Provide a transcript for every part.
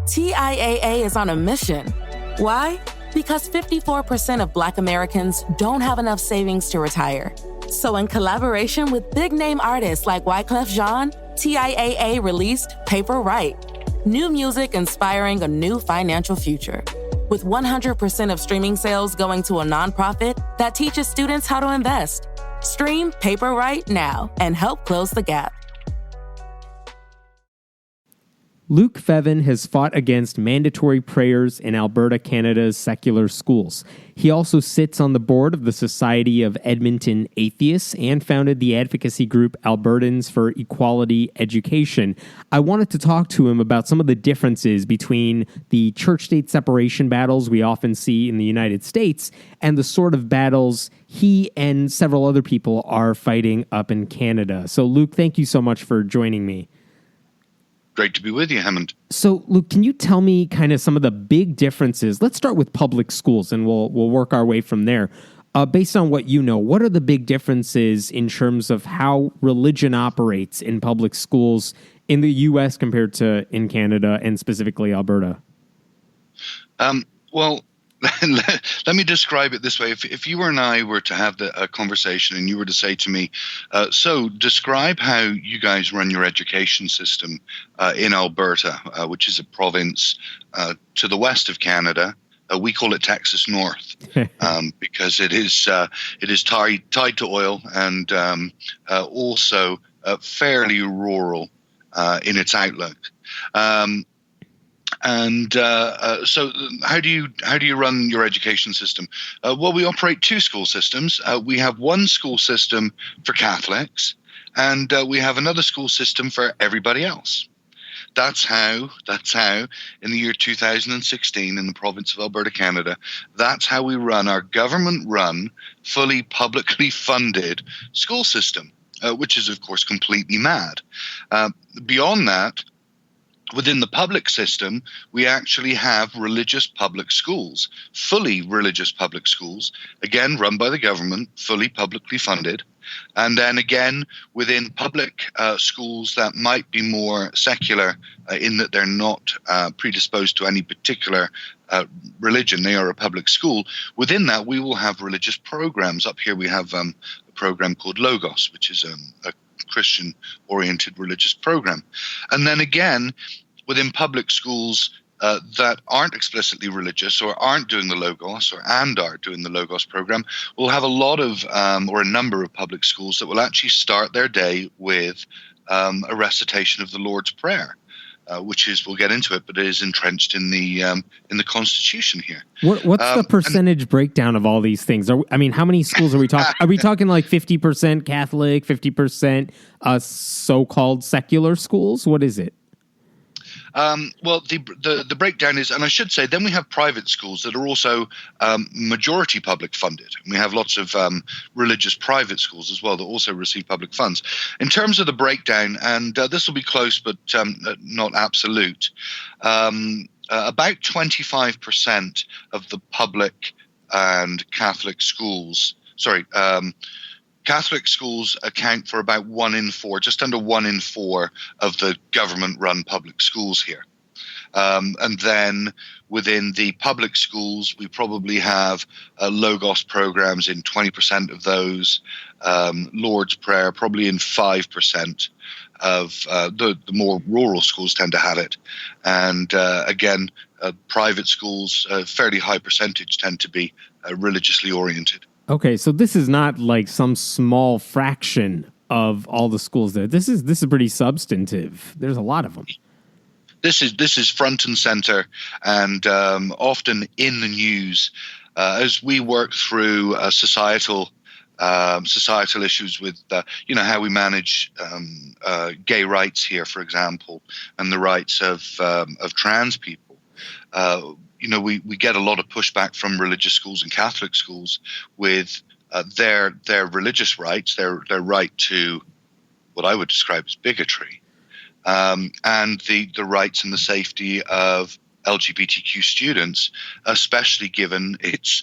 TIAA is on a mission. Why? Because 54% of Black Americans don't have enough savings to retire. So in collaboration with big-name artists like Wyclef Jean, TIAA released Paper Right, new music inspiring a new financial future. With 100% of streaming sales going to a nonprofit that teaches students how to invest. Stream Paper Right now and help close the gap. Luke Fevin has fought against mandatory prayers in Alberta, Canada's secular schools. He also sits on the board of the Society of Edmonton Atheists and founded the advocacy group Albertans for Equality Education. I wanted to talk to him about some of the differences between the church-state separation battles we often see in the United States and the sort of battles he and several other people are fighting up in Canada. So, Luke, thank you so much for joining me. Great to be with you, Hammond. So, Luke, can you tell me kind of some of the big differences? Let's start with public schools, and we'll work our way from there. Based on what you know, what are the big differences in terms of how religion operates in public schools in the U.S. compared to in Canada and specifically Alberta? Well, let me describe it this way. If you and I were to have a conversation and you were to say to me, so describe how you guys run your education system in Alberta, which is a province to the west of Canada. We call it Texas North because it is tied to oil and also fairly rural in its outlook. So how do you run your education system? Well, we operate two school systems. We have one school system for Catholics, and we have another school system for everybody else. That's how in the year 2016 in the province of Alberta, Canada, that's how we run our government-run, fully publicly funded school system, which is, of course, completely mad. Beyond that, within the public system, we actually have religious public schools, fully religious public schools, again, run by the government, fully publicly funded. And then again, within public schools that might be more secular in that they're not predisposed to any particular religion, they are a public school. Within that, we will have religious programs. Up here we have a program called Logos, which is a Christian-oriented religious program. And then again, within public schools that aren't explicitly religious or aren't doing the Logos are doing the Logos program, we'll have a lot of or a number of public schools that will actually start their day with a recitation of the Lord's Prayer, which is, we'll get into it, but it is entrenched in the Constitution here. What's the percentage breakdown of all these things? How many schools are we talking? Are we talking like 50% Catholic, 50% so-called secular schools? What is it? Well, the breakdown is, and I should say, then we have private schools that are also majority public funded. We have lots of religious private schools as well that also receive public funds. In terms of the breakdown, and this will be close but not absolute, about 25% of the public and Catholic schools, Catholic schools account for about 1 in 4, just under 1 in 4 of the government-run public schools here. And then within the public schools, we probably have Logos programs in 20% of those, Lord's Prayer probably in 5% of the more rural schools tend to have it. And again, private schools, a fairly high percentage tend to be religiously oriented. Okay, so this is not like some small fraction of all the schools there. This is pretty substantive. There's a lot of them. This is front and center, and often in the news as we work through societal issues with how we manage gay rights here, for example, and the rights of trans people. We get a lot of pushback from religious schools and Catholic schools with their religious rights, their right to what I would describe as bigotry, and the rights and the safety of LGBTQ students, especially given it's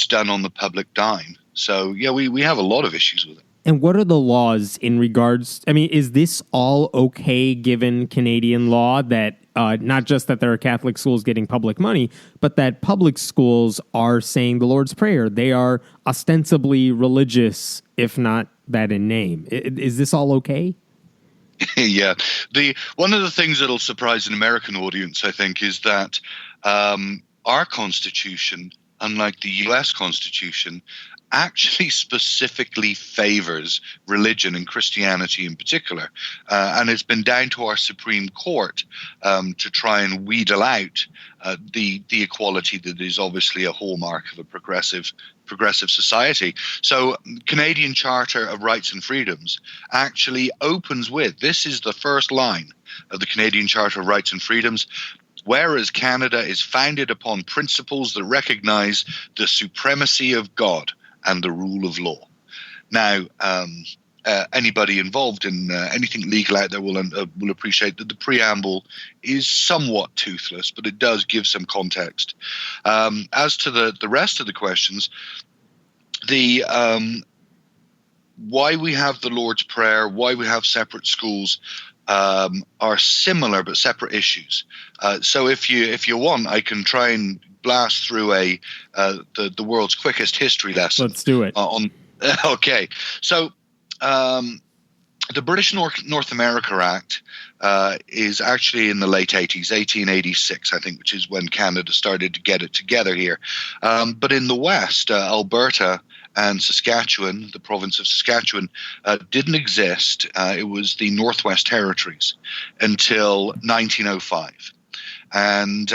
done on the public dime. So yeah, we have a lot of issues with it. And what are the laws in regards? Is this all okay given Canadian law that not just that there are Catholic schools getting public money, but that public schools are saying the Lord's Prayer. They are ostensibly religious, if not that in name. Is this all okay? Yeah. One of the things that'll surprise an American audience, I think, is that our Constitution, unlike the U.S. Constitution, actually specifically favors religion and Christianity in particular. And it's been down to our Supreme Court to try and wheedle out the equality that is obviously a hallmark of a progressive society. So Canadian Charter of Rights and Freedoms actually opens with, this is the first line of the Canadian Charter of Rights and Freedoms: whereas Canada is founded upon principles that recognize the supremacy of God and the rule of law. Now, anybody involved in anything legal out there will appreciate that the preamble is somewhat toothless, but it does give some context. As to the rest of the questions, why we have the Lord's Prayer, why we have separate schools, are similar but separate issues. So if you want, I can try and blast through the world's quickest history lesson. Let's do it. Okay, so the British North America Act is actually in the late 80s, 1886, I think, which is when Canada started to get it together here. But in the West, Alberta and Saskatchewan, the province of Saskatchewan, didn't exist. It was the Northwest Territories until 1905. And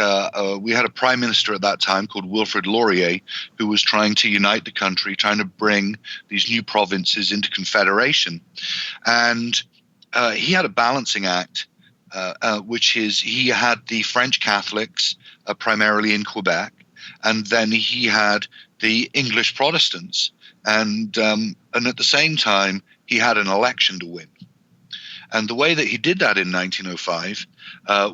we had a prime minister at that time called Wilfrid Laurier, who was trying to unite the country, trying to bring these new provinces into confederation. And he had a balancing act, which is he had the French Catholics primarily in Quebec, and then he had the English Protestants. And at the same time, he had an election to win. And the way that he did that in 1905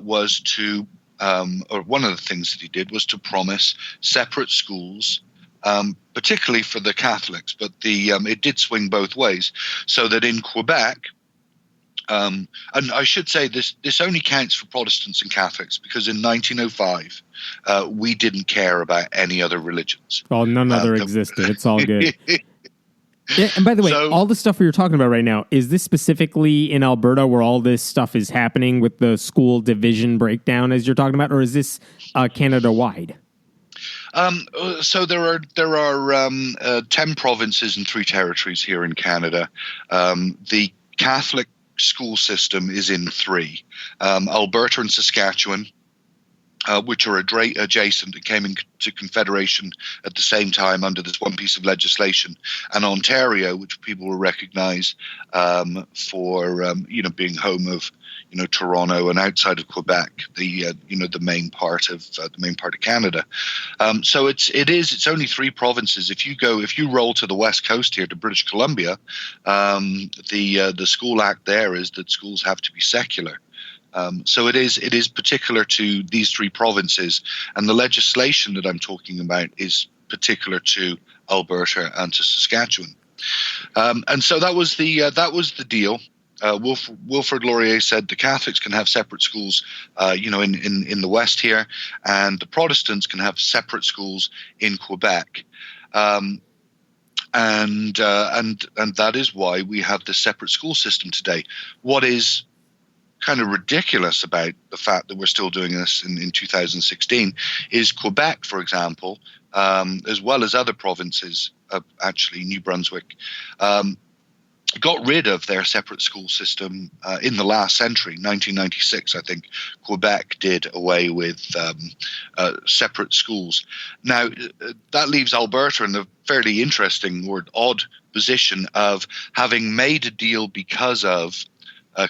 was to or one of the things that he did was to promise separate schools, particularly for the Catholics, but it did swing both ways. So that in Quebec, and I should say this only counts for Protestants and Catholics, because in 1905 we didn't care about any other religions. Oh, none other existed. It's all good. Yeah, and by the way, all the stuff we were talking about right now, is this specifically in Alberta where all this stuff is happening with the school division breakdown as you're talking about, or is this Canada-wide? So there are 10 provinces and 3 territories here in Canada. The Catholic school system is in 3. Alberta and Saskatchewan, which are adjacent and came into confederation at the same time under this one piece of legislation, and Ontario, which people will recognise for being home of Toronto and outside of Quebec, the main part of Canada. So it's only 3 provinces. If you roll to the west coast here to British Columbia, the school act there is that schools have to be secular. So it is particular to these 3 provinces, and the legislation that I'm talking about is particular to Alberta and to Saskatchewan. And so that was the deal. Wilfrid Laurier said the Catholics can have separate schools, in the West here, and the Protestants can have separate schools in Quebec. And that is why we have the separate school system today. What is kind of ridiculous about the fact that we're still doing this in 2016 is Quebec, for example, as well as other provinces, actually New Brunswick, got rid of their separate school system in the last century, 1996, I think. Quebec did away with separate schools. Now, that leaves Alberta in the fairly interesting or odd position of having made a deal because of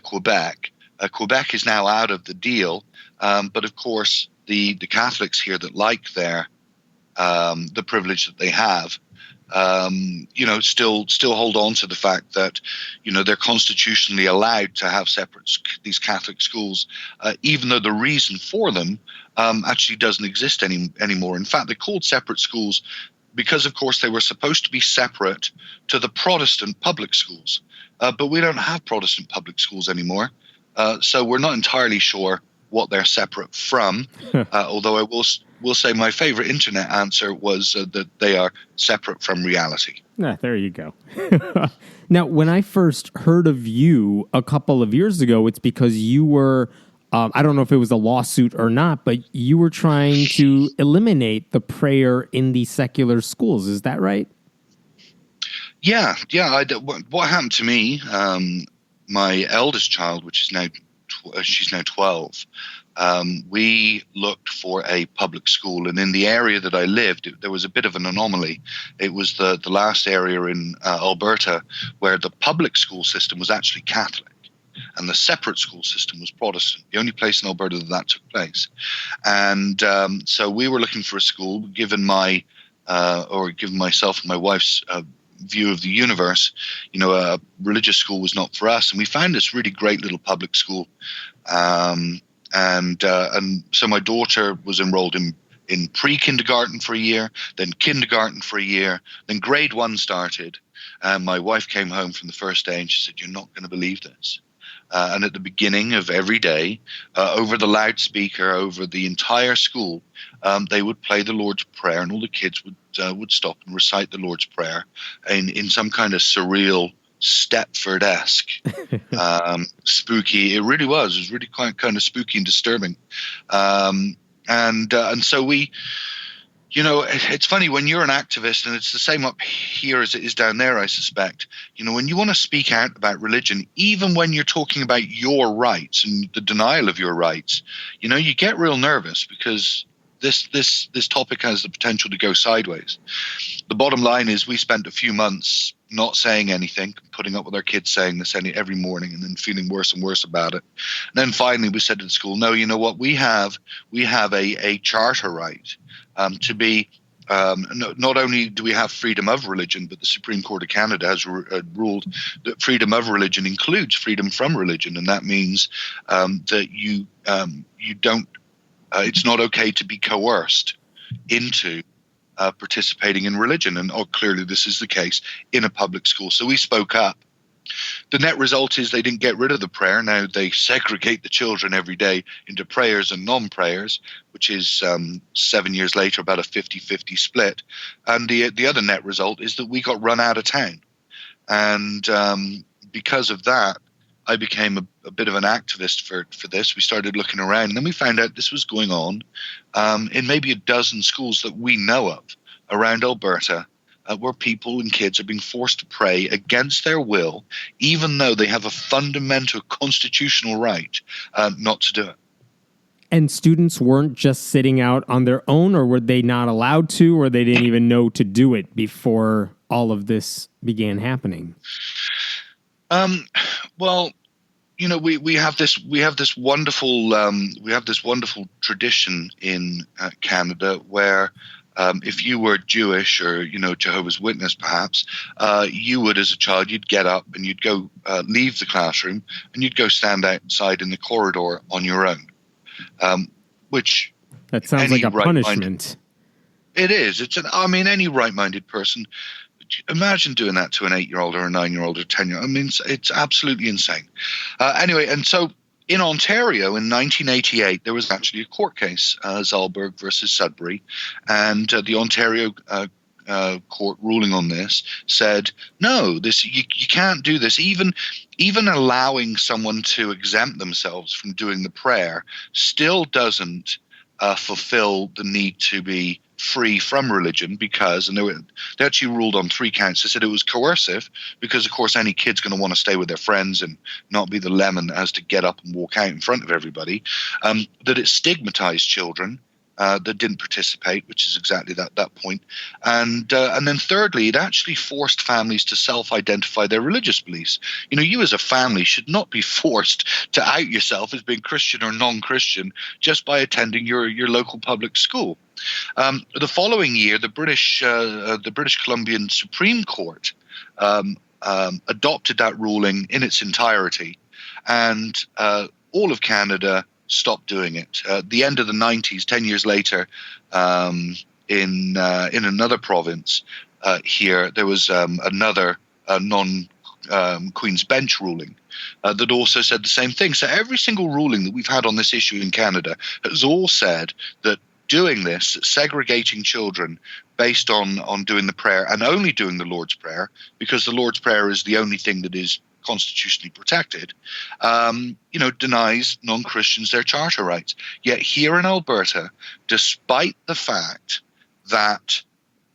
Quebec. Quebec is now out of the deal, but of course the Catholics here that like the privilege that they have, still hold on to the fact that they're constitutionally allowed to have these Catholic schools, even though the reason for them actually doesn't exist anymore. In fact, they're called separate schools because, of course, they were supposed to be separate to the Protestant public schools, but we don't have Protestant public schools anymore. So we're not entirely sure what they're separate from. Although I will say my favorite internet answer was that they are separate from reality. There you go. Now, when I first heard of you a couple of years ago, it's because you were, I don't know if it was a lawsuit or not, but you were trying to eliminate the prayer in the secular schools. Is that right? Yeah. What happened to me, my eldest child, which is now, she's now 12, we looked for a public school, and in the area that I lived, there was a bit of an anomaly. It was the last area in Alberta where the public school system was actually Catholic, and the separate school system was Protestant. The only place in Alberta that took place. And so we were looking for a school, given myself and my wife's view of the universe. A religious school was not for us, and we found this really great little public school. And so my daughter was enrolled in pre-kindergarten for a year, then kindergarten for a year, then grade 1 started. And my wife came home from the first day and she said, "You're not going to believe this." And at the beginning of every day, over the loudspeaker, over the entire school, they would play the Lord's Prayer, and all the kids would stop and recite the Lord's Prayer in some kind of surreal, Stepford-esque, spooky. It really was. It was really kind of spooky and disturbing. And so we, it's funny when you're an activist, and it's the same up here as it is down there, I suspect. When you want to speak out about religion, even when you're talking about your rights and the denial of your rights, you get real nervous because this topic has the potential to go sideways. The bottom line is we spent a few months not saying anything, putting up with our kids saying this every morning, and then feeling worse and worse about it. And then finally we said to the school, no, you know what, we have a charter right to be, not only do we have freedom of religion, but the Supreme Court of Canada has ruled that freedom of religion includes freedom from religion. And that means that you don't, it's not okay to be coerced into participating in religion. And clearly this is the case in a public school. So we spoke up. The net result is they didn't get rid of the prayer. Now they segregate the children every day into prayers and non-prayers, which is 7 years later about a 50-50 split. And the other net result is that we got run out of town. And because of that, I became a bit of an activist for this. We started looking around, and then we found out this was going on in maybe a dozen schools that we know of around Alberta, where people and kids are being forced to pray against their will, even though they have a fundamental constitutional right not to do it. And students weren't just sitting out on their own, or were they not allowed to, or they didn't even know to do it before all of this began happening? Well, we have this wonderful tradition in Canada where if you were Jewish or Jehovah's Witness, perhaps you would, as a child, you'd get up and you'd go leave the classroom and you'd go stand outside in the corridor on your own. Which that sounds like a punishment. It is. Any right-minded person. Imagine doing that to an 8-year-old or a 9-year-old or 10-year-old. It's absolutely insane. Anyway, and so in Ontario in 1988, there was actually a court case, Zalberg versus Sudbury, and the Ontario court ruling on this said, no, you can't do this. Even allowing someone to exempt themselves from doing the prayer still doesn't fulfill the need to be free from religion, because, and they actually ruled on 3 counts. They said it was coercive because, of course, any kid's going to want to stay with their friends and not be the lemon that has to get up and walk out in front of everybody. That it stigmatized children that didn't participate, which is exactly that point. And then thirdly, it actually forced families to self-identify their religious beliefs. You as a family should not be forced to out yourself as being Christian or non-Christian just by attending your local public school. The following year, the British Columbian Supreme Court adopted that ruling in its entirety, and all of Canada stopped doing it. At the end of the 90s, 10 years later, in another province here, there was another Queen's Bench ruling that also said the same thing. So every single ruling that we've had on this issue in Canada has all said that doing this, segregating children based on doing the prayer and only doing the Lord's Prayer, because the Lord's Prayer is the only thing that is constitutionally protected, denies non-Christians their charter rights. Yet here in Alberta, despite the fact that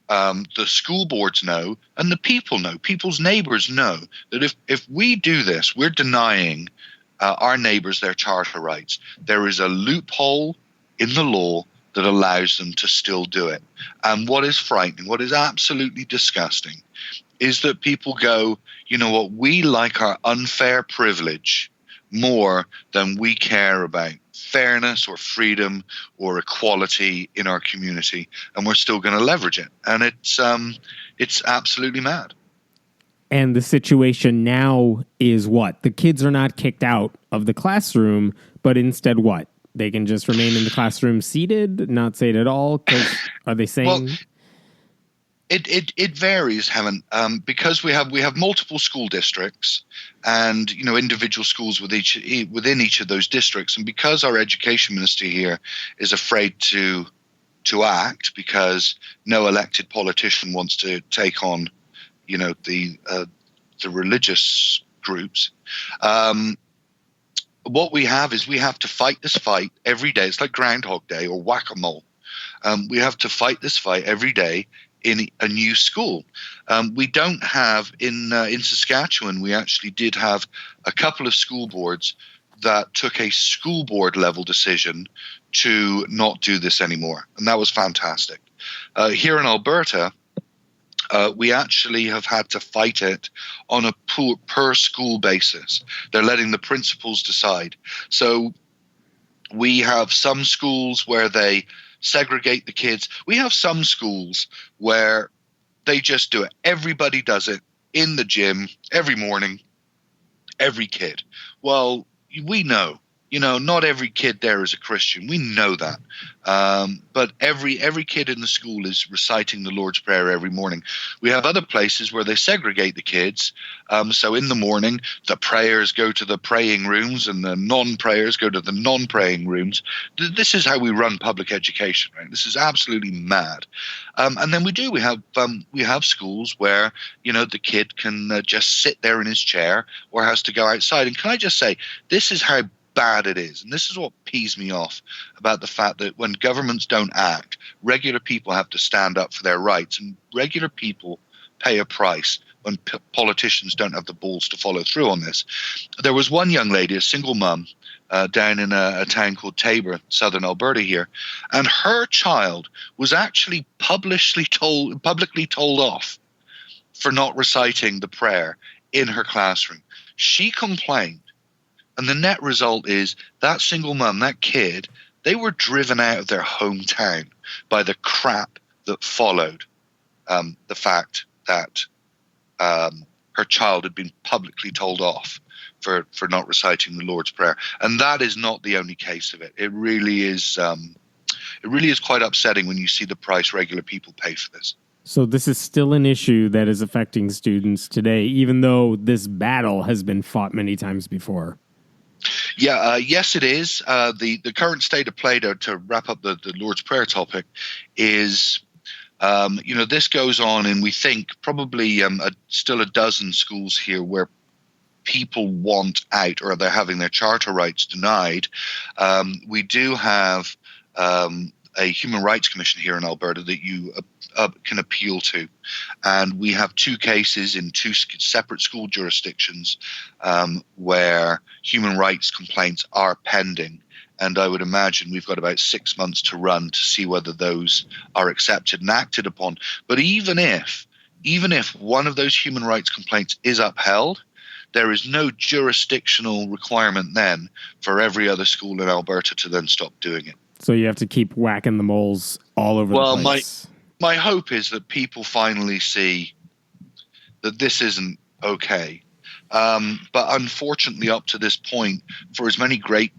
the school boards know and the people know, people's neighbours know that if we do this, we're denying our neighbours their charter rights. There is a loophole in the law that allows them to still do it. And what is frightening, what is absolutely disgusting, is that people go, you know what, we like our unfair privilege more than we care about fairness or freedom or equality in our community, and we're still going to leverage it. And it's absolutely mad. And the situation now is what? The kids are not kicked out of the classroom, but instead what? They can just remain in the classroom seated, not say it at all? 'Cause are they saying... Well, it varies, Helen, because we have multiple school districts and individual schools within each of those districts, and because our education minister here is afraid to act because no elected politician wants to take on the religious groups. What we have is we have to fight this fight every day. It's like Groundhog Day or whack-a-mole. We have to fight this fight every day in a new school. We don't have in Saskatchewan. We actually did have a couple of school boards that took a school board level decision to not do this anymore, and that was fantastic. Here in Alberta, we actually have had to fight it on a per school basis. They're letting the principals decide. So we have some schools where they segregate the kids. We have some schools where they just do it. Everybody does it in the gym every morning, every kid. Well, we know, not every kid there is a Christian. We know that. But every kid in the school is reciting the Lord's Prayer every morning. We have other places where they segregate the kids. So in the morning, the prayers go to the praying rooms and the non-prayers go to the non-praying rooms. This is how we run public education, right? This is absolutely mad. And then we have schools where, the kid can just sit there in his chair or has to go outside. And can I just say, this is how bad it is. And this is what pees me off about the fact that when governments don't act, regular people have to stand up for their rights, and regular people pay a price when politicians don't have the balls to follow through on this. There was one young lady, a single mum, down in a town called Tabor, southern Alberta here, and her child was actually publicly told off for not reciting the prayer in her classroom. She complained. And the net result is that single mum, that kid, they were driven out of their hometown by the crap that followed the fact that her child had been publicly told off for not reciting the Lord's Prayer. And that is not the only case of it. It really is quite upsetting when you see the price regular people pay for this. So this is still an issue that is affecting students today, even though this battle has been fought many times before. Yeah, yes, it is. The current state of play, to wrap up the Lord's Prayer topic, is, this goes on, and we think probably still a dozen schools here where people want out or they're having their charter rights denied. We do have a Human Rights Commission here in Alberta that you can appeal to. And we have two cases in two separate school jurisdictions where human rights complaints are pending. And I would imagine we've got about 6 months to run to see whether those are accepted and acted upon. But even if one of those human rights complaints is upheld, there is no jurisdictional requirement then for every other school in Alberta to then stop doing it. So you have to keep whacking the moles all over the place. My hope is that people finally see that this isn't okay. But unfortunately, up to this point, for as many great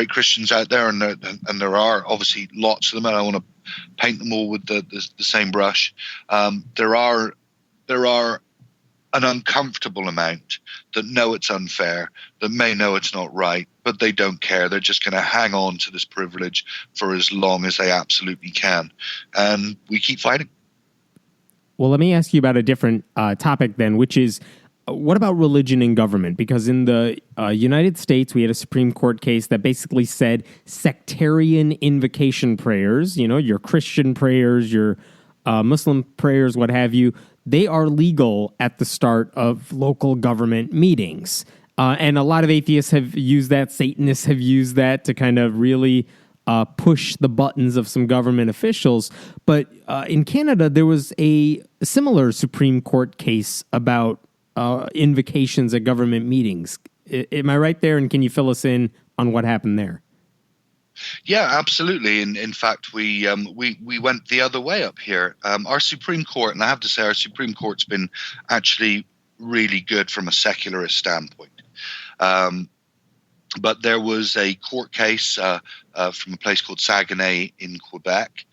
Christians out there, and there are obviously lots of them, and I want to paint them all with the same brush. There are an uncomfortable amount, that know it's unfair, that may know it's not right, but they don't care. They're just going to hang on to this privilege for as long as they absolutely can. And we keep fighting. Well, let me ask you about a different topic then, which is, what about religion in government? Because in the United States, we had a Supreme Court case that basically said sectarian invocation prayers, your Christian prayers, your Muslim prayers, what have you, they are legal at the start of local government meetings. And a lot of atheists have used that, Satanists have used that to kind of really push the buttons of some government officials. But in Canada, there was a similar Supreme Court case about invocations at government meetings. Am I right there? And can you fill us in on what happened there? Yeah, absolutely. In fact, we went the other way up here. Our Supreme Court, and I have to say, our Supreme Court's been actually really good from a secularist standpoint. But there was a court case from a place called Saguenay in Quebec,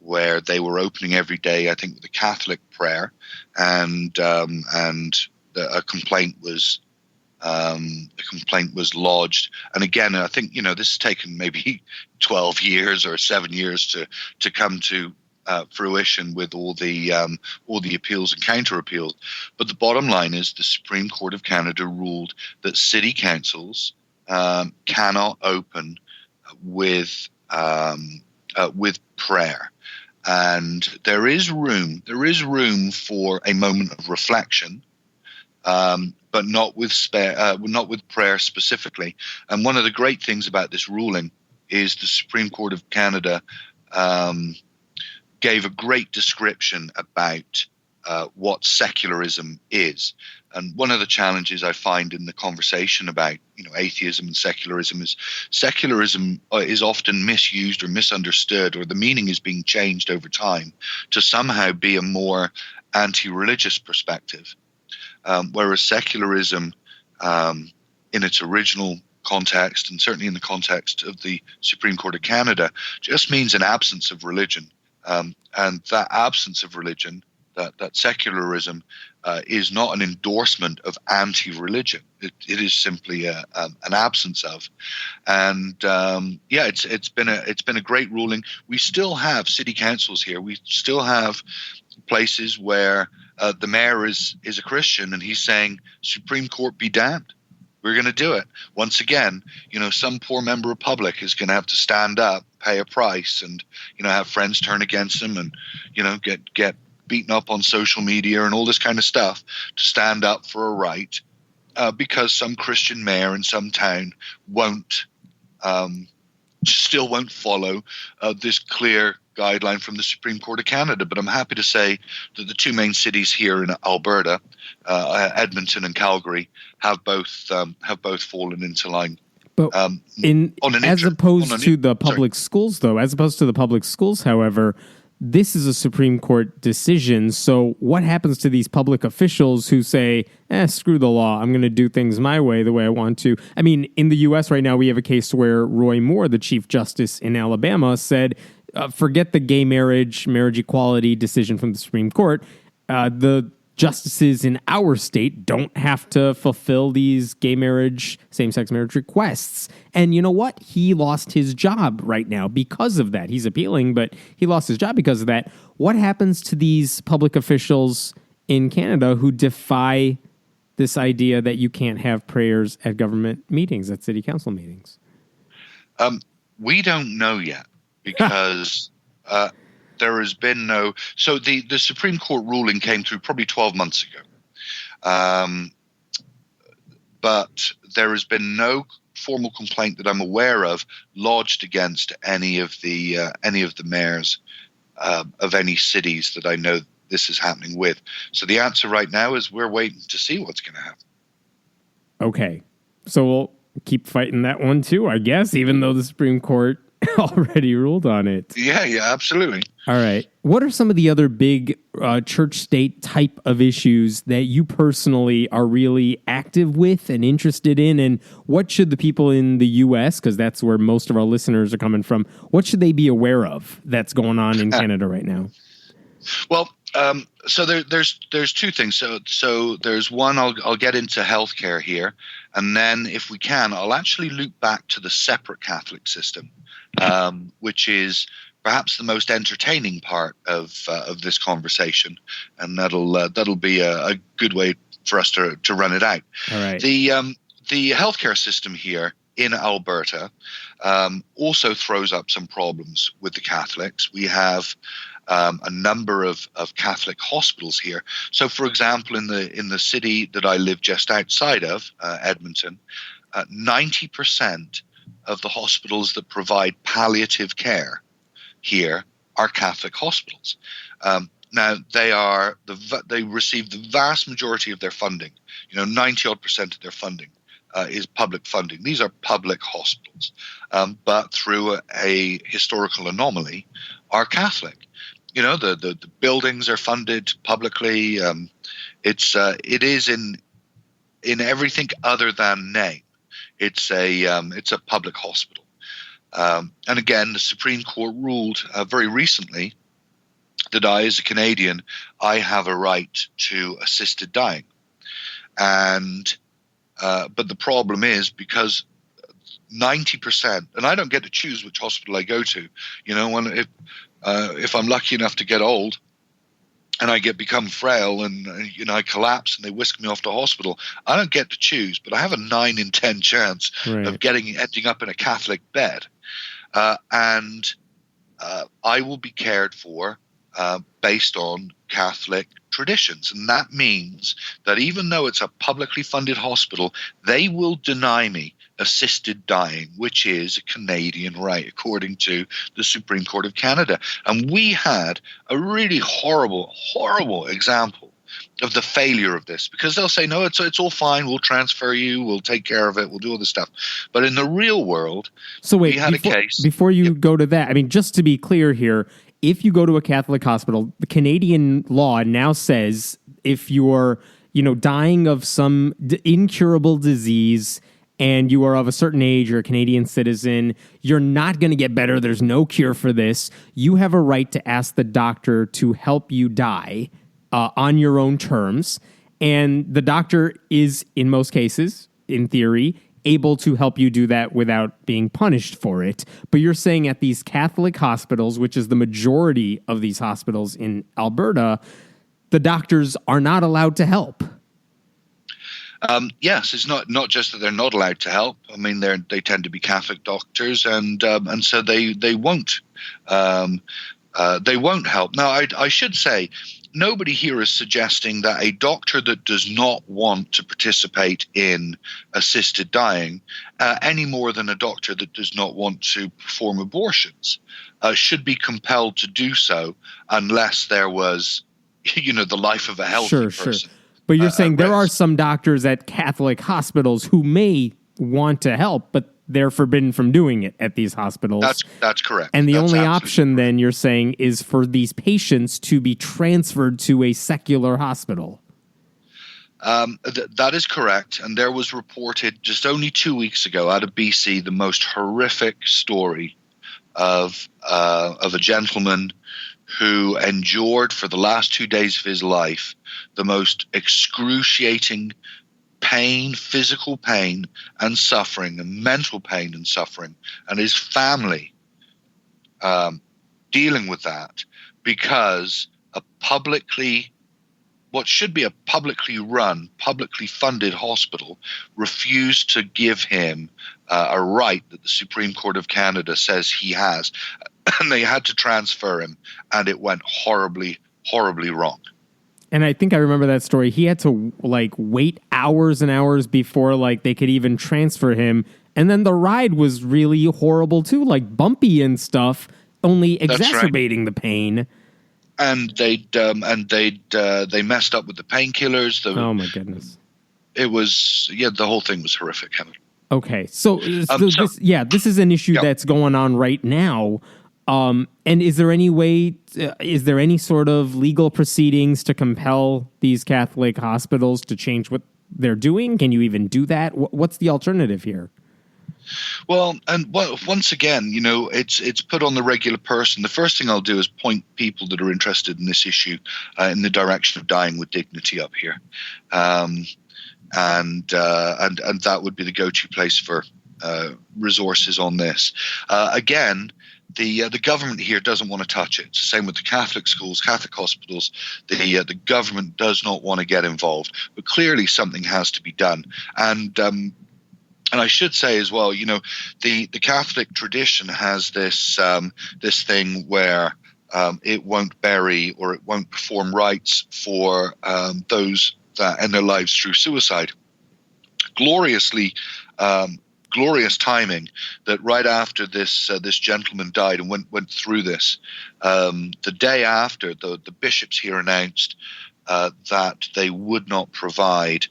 where they were opening every day, I think, with a Catholic prayer, and a complaint was lodged. And again, I think this has taken maybe 12 years or 7 years to come to fruition with all the appeals and counter appeals. But the bottom line is the Supreme Court of Canada ruled that city councils cannot open with prayer, and there is room for a moment of reflection, but not with prayer specifically. And one of the great things about this ruling is the Supreme Court of Canada gave a great description about what secularism is. And one of the challenges I find in the conversation about atheism and secularism is often misused or misunderstood, or the meaning is being changed over time to somehow be a more anti-religious perspective. Whereas secularism, in its original context, and certainly in the context of the Supreme Court of Canada, just means an absence of religion. And that absence of religion, that secularism, is not an endorsement of anti-religion. It is simply an absence of. And it's been a great ruling. We still have city councils here. We still have places where the mayor is a Christian, and he's saying, "Supreme Court be damned. We're going to do it." Once again, some poor member of public is going to have to stand up, pay a price, and have friends turn against him, and get beaten up on social media and all this kind of stuff to stand up for a right, because some Christian mayor in some town still won't follow this clear guideline from the Supreme Court of Canada. But I'm happy to say that the two main cities here in Alberta, Edmonton and Calgary, have both fallen into line. But as opposed to the public schools, however, this is a Supreme Court decision. So what happens to these public officials who say, screw the law, I'm going to do things my way, the way I want to? I mean, in the U.S. right now, we have a case where Roy Moore, the Chief Justice in Alabama, said, forget the gay marriage equality decision from the Supreme Court. The justices in our state don't have to fulfill these gay marriage, same-sex marriage requests. And you know what? He lost his job right now because of that. He's appealing, but he lost his job because of that. What happens to these public officials in Canada who defy this idea that you can't have prayers at government meetings, at city council meetings? We don't know yet, because there has been no. So the Supreme Court ruling came through probably 12 months ago, but there has been no formal complaint that I'm aware of lodged against any of the mayors of any cities that I know this is happening with. So the answer right now is we're waiting to see what's going to happen. Okay, so we'll keep fighting that one too, I guess, even though the Supreme Court already ruled on it. Yeah, absolutely. All right. What are some of the other big church-state type of issues that you personally are really active with and interested in? And what should the people in the U.S., because that's where most of our listeners are coming from, what should they be aware of that's going on in Canada right now? Well, So there's two things. So there's one. I'll get into healthcare here, and then if we can, I'll actually loop back to the separate Catholic system, which is perhaps the most entertaining part of this conversation, and that'll be a good way for us to run it out. All right. The healthcare system here in Alberta also throws up some problems with the Catholics. We have a number of Catholic hospitals here. So, for example, in the city that I live just outside of, Edmonton, 90% of the hospitals that provide palliative care here are Catholic hospitals. Now they receive the vast majority of their funding. 90-odd% of their funding is public funding. These are public hospitals, but through a historical anomaly, are Catholic. The buildings are funded publicly. It is in everything other than name. It's a public hospital. And again, the Supreme Court ruled very recently that I, as a Canadian, I have a right to assisted dying. And but the problem is, because 90%, and I don't get to choose which hospital I go to. If I'm lucky enough to get old and I become frail and I collapse and they whisk me off to hospital, I don't get to choose, but I have a 9 in 10 chance of ending up in a Catholic bed, and I will be cared for based on Catholic traditions. And that means that even though it's a publicly funded hospital, they will deny me assisted dying, which is a Canadian right, according to the Supreme Court of Canada. And we had a really horrible, horrible example of the failure of this, because they'll say, no, it's all fine, we'll transfer you, we'll take care of it, we'll do all this stuff. But in the real world, we had a case. Before you go to that, I mean, just to be clear here, if you go to a Catholic hospital, the Canadian law now says if you're, dying of some incurable disease and you are of a certain age, you're a Canadian citizen, you're not going to get better, there's no cure for this, you have a right to ask the doctor to help you die on your own terms. And the doctor is, in most cases, in theory, able to help you do that without being punished for it. But you're saying at these Catholic hospitals, which is the majority of these hospitals in Alberta, the doctors are not allowed to help. Yes, it's not just that they're not allowed to help. I mean, they tend to be Catholic doctors, and so they won't help. Now, I should say, nobody here is suggesting that a doctor that does not want to participate in assisted dying, any more than a doctor that does not want to perform abortions, should be compelled to do so unless there was, the life of a healthy person. Sure. But you're saying there are some doctors at Catholic hospitals who may want to help, but they're forbidden from doing it at these hospitals. That's correct. And the only option then, you're saying, is for these patients to be transferred to a secular hospital. That is correct. And there was reported just only 2 weeks ago out of BC the most horrific story of a gentleman who endured for the last 2 days of his life the most excruciating pain, physical pain and suffering, and mental pain and suffering, and his family dealing with that because what should be a publicly run, publicly funded hospital refused to give him a right that the Supreme Court of Canada says he has, and they had to transfer him, and it went horribly, horribly wrong. And I think I remember that story. He had to wait hours and hours before they could even transfer him. And then the ride was really horrible too, bumpy and stuff, only exacerbating the pain. And they messed up with the painkillers. Oh my goodness! It was the whole thing was horrific, Kevin. Okay, so this is an issue that's going on right now. And is there any sort of legal proceedings to compel these Catholic hospitals to change what they're doing? Can you even do that? What's the alternative here? Well, and once again, it's put on the regular person. The first thing I'll do is point people that are interested in this issue in the direction of dying with dignity up here, and that would be the go-to place for resources on this. Again, the government here doesn't want to touch it. Same with the Catholic schools, Catholic hospitals. The government does not want to get involved, but clearly something has to be done. And I should say as well, the Catholic tradition has this thing where it won't bury or it won't perform rites for those that end their lives through suicide. Glorious timing that right after this gentleman died and went through this, the day after the bishops here announced that they would not provide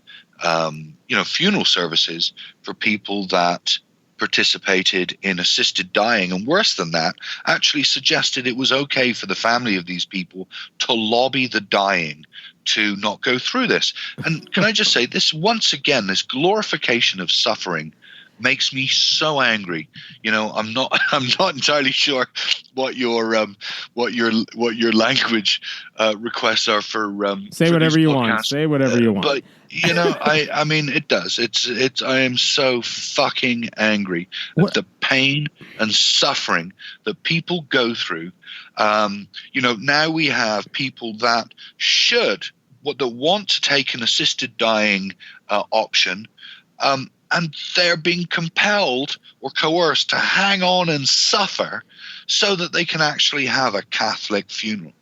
funeral services for people that participated in assisted dying, and worse than that, actually suggested it was okay for the family of these people to lobby the dying to not go through this. And can I just say this once again, this glorification of suffering makes me so angry. I'm not entirely sure what your language requests are for say whatever you want. Say whatever you want. But I mean it does. I am so fucking angry at the pain and suffering that people go through. Now we have people that want to take an assisted dying option. And they're being compelled or coerced to hang on and suffer so that they can actually have a Catholic funeral.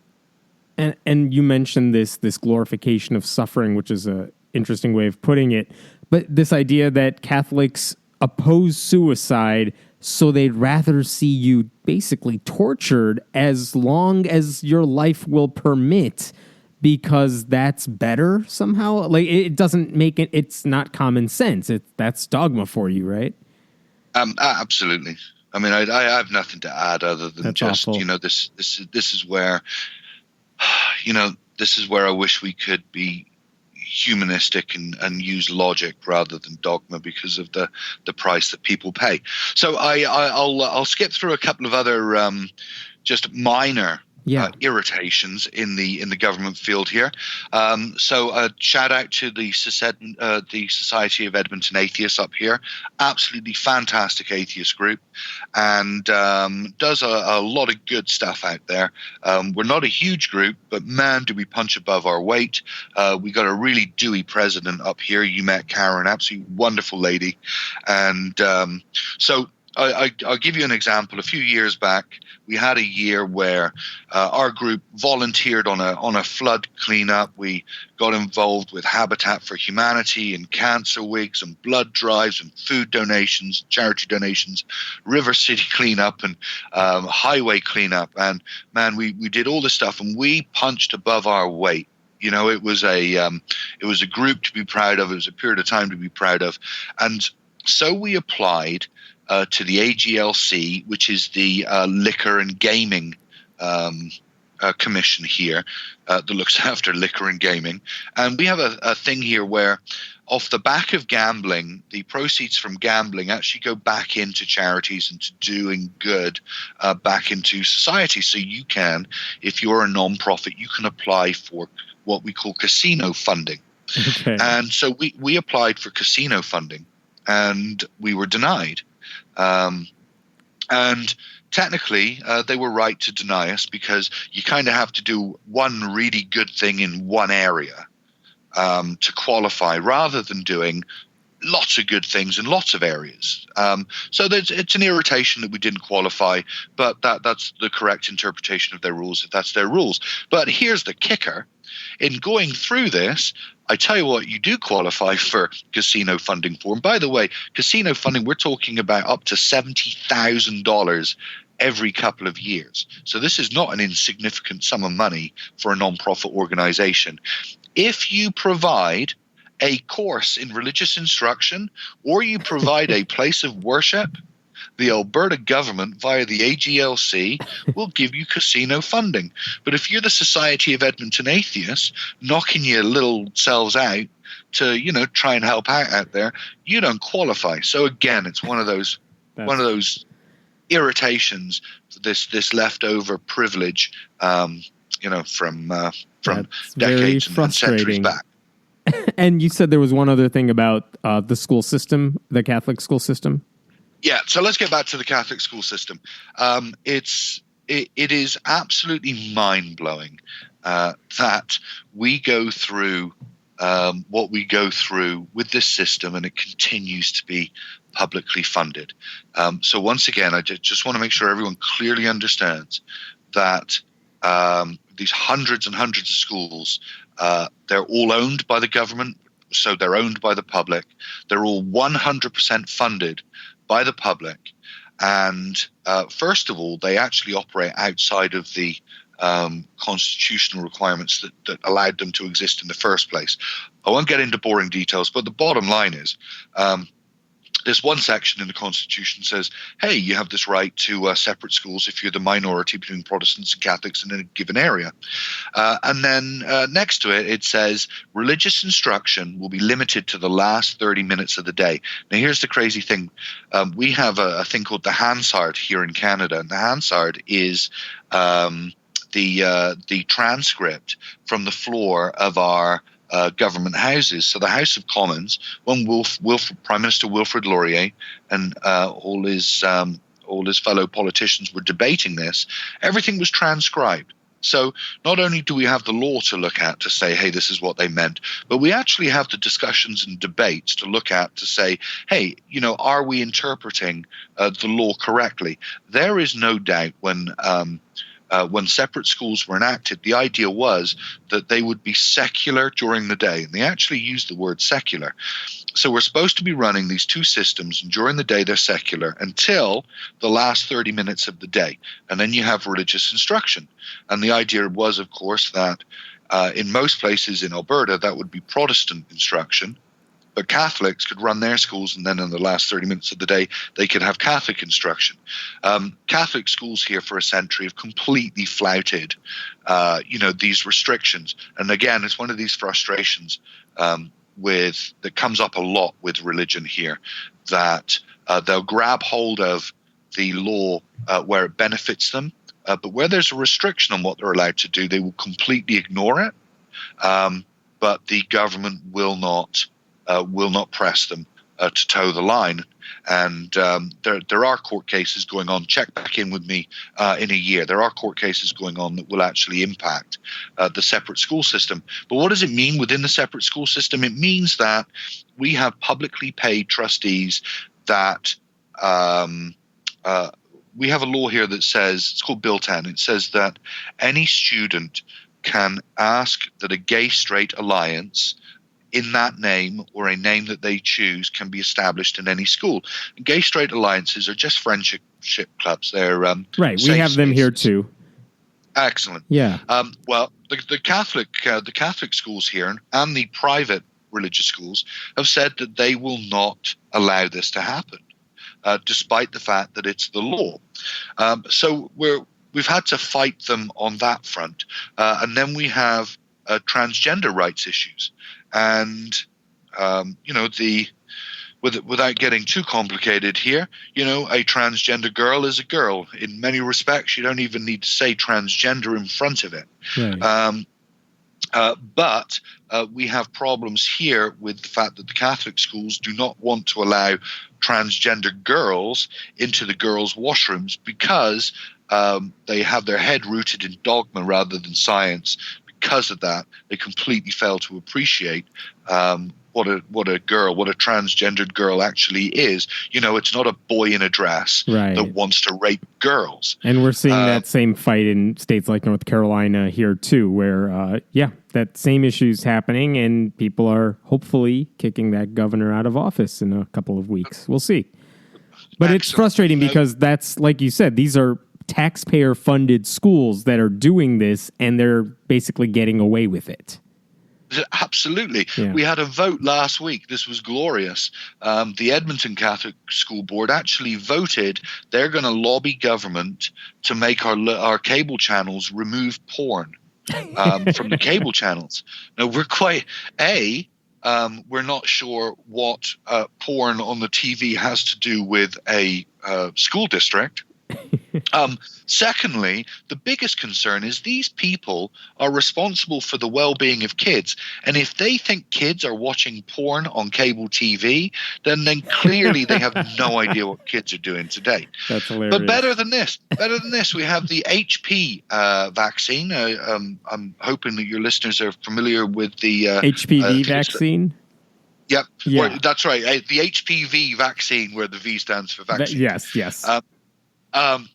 And you mentioned this glorification of suffering, which is an interesting way of putting it. But this idea that Catholics oppose suicide, so they'd rather see you basically tortured as long as your life will permit, because that's better somehow. Like, it doesn't make it. It's not common sense. That's dogma for you, right? Absolutely. I mean, I have nothing to add other than that's just awful. This is where this is where I wish we could be humanistic and use logic rather than dogma because of the price that people pay. So I'll skip through a couple of other just minor irritations in the government field here. So shout out to the Society of Edmonton Atheists up here. Absolutely fantastic atheist group, and does a lot of good stuff out there. We're not a huge group, but man, do we punch above our weight. We got a really dewy president up here. You met Karen, absolutely wonderful lady. And so I'll give you an example. A few years back, we had a year where our group volunteered on a flood cleanup. We got involved with Habitat for Humanity and Cancer Weeks and blood drives and food donations, charity donations, River City cleanup and highway cleanup. And man, we did all this stuff and we punched above our weight. It was a group to be proud of. It was a period of time to be proud of. And so we applied to the AGLC, which is the Liquor and Gaming Commission here that looks after liquor and gaming. And we have a thing here where off the back of gambling, the proceeds from gambling actually go back into charities and to doing good back into society. So you can, if you're a non-profit, you can apply for what we call casino funding. Okay. And so we applied for casino funding and we were denied. And technically, they were right to deny us because you kind of have to do one really good thing in one area to qualify rather than doing lots of good things in lots of areas. So it's an irritation that we didn't qualify, but that's the correct interpretation of their rules if that's their rules. But here's the kicker. In going through this, I tell you what, you do qualify for casino funding for. And by the way, casino funding, we're talking about up to $70,000 every couple of years. So this is not an insignificant sum of money for a nonprofit organization. If you provide a course in religious instruction or you provide a place of worship, the Alberta government, via the AGLC, will give you casino funding. But if you're the Society of Edmonton Atheists, knocking your little selves out to, try and help out there, you don't qualify. So again, it's one of those one of those irritations, this leftover privilege, from decades and centuries back. And you said there was one other thing about the school system, the Catholic school system. Yeah, so let's get back to the Catholic school system. It is absolutely mind-blowing that we go through what we go through with this system, and it continues to be publicly funded. So once again, I just want to make sure everyone clearly understands that these hundreds and hundreds of schools, they're all owned by the government, so they're owned by the public. They're all 100% funded by the public. And first of all, they actually operate outside of the constitutional requirements that allowed them to exist in the first place. I won't get into boring details, but the bottom line is there's one section in the Constitution says, hey, you have this right to separate schools if you're the minority between Protestants and Catholics in a given area. And then next to it, it says religious instruction will be limited to the last 30 minutes of the day. Now, here's the crazy thing. We have a thing called the Hansard here in Canada, and the Hansard is the transcript from the floor of our government houses. So the House of Commons, when Prime Minister Wilfrid Laurier and all his fellow politicians were debating this, everything was transcribed. So not only do we have the law to look at to say, hey, this is what they meant, but we actually have the discussions and debates to look at to say, hey, are we interpreting the law correctly? There is no doubt when separate schools were enacted, the idea was that they would be secular during the day. And they actually used the word secular. So we're supposed to be running these two systems, and during the day they're secular until the last 30 minutes of the day. And then you have religious instruction. And the idea was, of course, that in most places in Alberta, that would be Protestant instruction. But Catholics could run their schools, and then in the last 30 minutes of the day, they could have Catholic instruction. Catholic schools here for a century have completely flouted, these restrictions. And again, it's one of these frustrations that comes up a lot with religion here, that they'll grab hold of the law where it benefits them, but where there's a restriction on what they're allowed to do, they will completely ignore it. But the government will not press them to toe the line. And there are court cases going on. Check back in with me in a year. There are court cases going on that will actually impact the separate school system. But what does it mean within the separate school system? It means that we have publicly paid trustees that we have a law here that says, it's called Bill 10. It says that any student can ask that a gay-straight alliance in that name or a name that they choose can be established in any school. And gay-straight alliances are just friendship clubs. They're right. We have them here too. Excellent. Yeah. Well, the Catholic schools here and the private religious schools have said that they will not allow this to happen, despite the fact that it's the law. So we've had to fight them on that front, and then we have transgender rights issues. And, without getting too complicated here, a transgender girl is a girl. In many respects, you don't even need to say transgender in front of it. Right. But we have problems here with the fact that the Catholic schools do not want to allow transgender girls into the girls' washrooms because they have their head rooted in dogma rather than science. Because of that, they completely fail to appreciate what a transgendered girl actually is. It's not a boy in a dress that wants to rape girls. And we're seeing that same fight in states like North Carolina here too, where that same issue is happening, and people are hopefully kicking that governor out of office in a couple of weeks. We'll see. But It's frustrating because that's, like you said, these are taxpayer-funded schools that are doing this, and they're basically getting away with it. Absolutely. Yeah. We had a vote last week. This was glorious. The Edmonton Catholic School Board actually voted they're going to lobby government to make our cable channels remove porn from the cable channels. Now, we're quite... We're not sure what porn on the TV has to do with a school district. Secondly, the biggest concern is these people are responsible for the well-being of kids. And if they think kids are watching porn on cable TV, then clearly they have no idea what kids are doing today. That's hilarious. But better than this, we have the HP vaccine. I'm hoping that your listeners are familiar with the HPV vaccine. Yep, yeah. That's right. The HPV vaccine, where the V stands for vaccine. Yes. One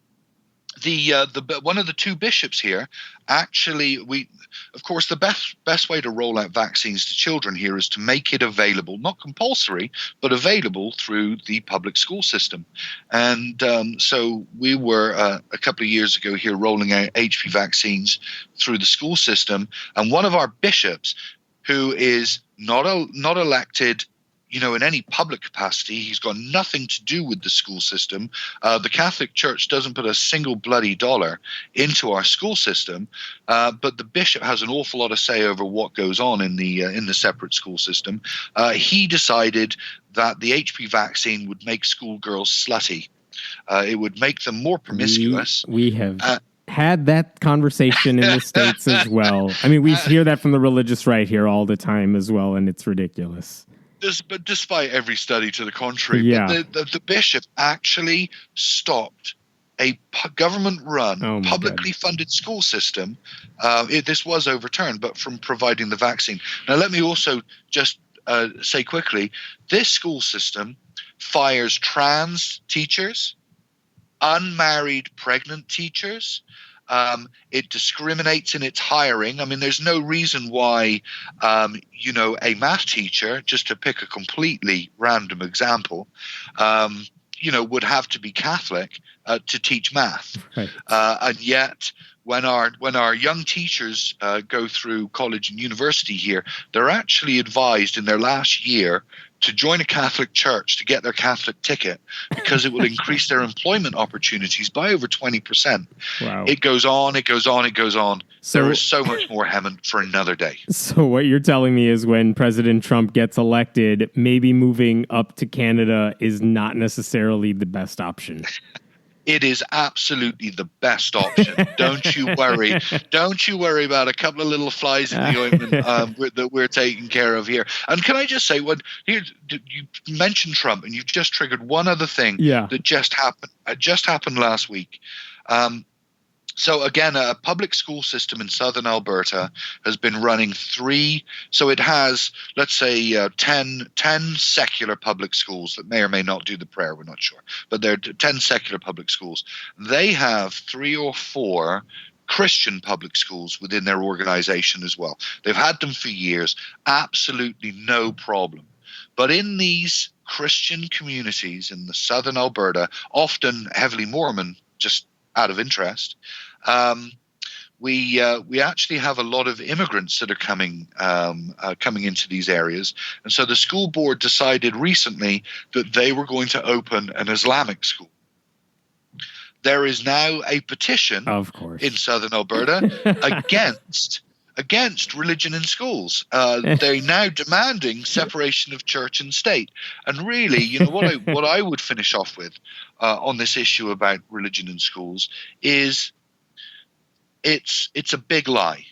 of the two bishops here, actually, of course, the best way to roll out vaccines to children here is to make it available, not compulsory, but available through the public school system. And so we were a couple of years ago here rolling out HPV vaccines through the school system. And one of our bishops, who is not elected, in any public capacity, he's got nothing to do with the school system. The Catholic Church doesn't put a single bloody dollar into our school system, but the bishop has an awful lot of say over what goes on in the separate school system. He decided that the HPV vaccine would make schoolgirls slutty. It would make them more promiscuous. We have had that conversation in the States as well. I mean, we hear that from the religious right here all the time as well, and it's ridiculous. But despite every study to the contrary, the bishop actually stopped a government-run, publicly funded school system. This was overturned, but from providing the vaccine. Now, let me also just say quickly, this school system fires trans teachers, unmarried pregnant teachers. It discriminates in its hiring. I mean, there's no reason why, a math teacher, just to pick a completely random example, would have to be Catholic to teach math. Right. And yet, when our young teachers go through college and university here, they're actually advised in their last year to join a Catholic church to get their Catholic ticket, because it will increase their opportunities by over 20%. Wow. It goes on, it goes on, it goes on. So, there is so much more Hammond for another day. So what you're telling me is when President Trump gets elected, maybe moving up to Canada is not necessarily the best option. It is absolutely the best option. Don't you worry. Don't you worry about a couple of little flies in the ointment that we're taking care of here. And can I just say, you mentioned Trump, and you've just triggered one other thing that just happened last week. So again, a public school system in southern Alberta has been running so it has, let's say, 10 secular public schools that may or may not do the prayer, we're not sure. But there are 10 secular public schools. They have 3 or 4 Christian public schools within their organization as well. They've had them for years, absolutely no problem. But in these Christian communities in the southern Alberta, often heavily Mormon, just out of interest, we actually have a lot of immigrants that are coming into these areas, and so the school board decided recently that they were going to open an Islamic school. There is now a petition, of course, in southern Alberta against religion in schools. They're now demanding separation of church and state. And really, what I would finish off with on this issue about religion in schools is it's a big lie.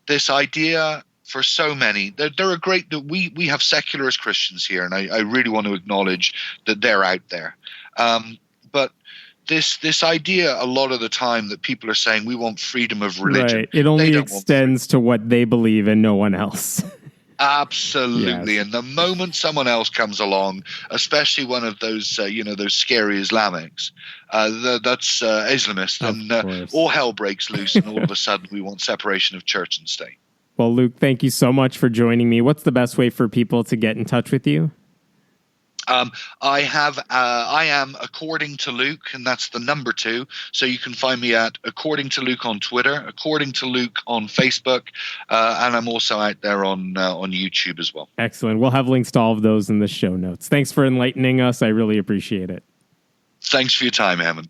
This idea for so many, there are great, that we have secularist Christians here, and I really want to acknowledge that they're out there. But this idea a lot of the time that people are saying we want freedom of religion. Right. It only extends to what they believe and no one else. Absolutely. Yes. And the moment someone else comes along, especially one of those, those scary Islamics, that's Islamist, and all hell breaks loose, and all of a sudden we want separation of church and state. Well, Luke, thank you so much for joining me. What's the best way for people to get in touch with you? I am According to Luke, and that's the number 2. So you can find me at According to Luke on Twitter, According to Luke on Facebook, and I'm also out there on YouTube as well. Excellent. We'll have links to all of those in the show notes. Thanks for enlightening us. I really appreciate it. Thanks for your time, Hammond.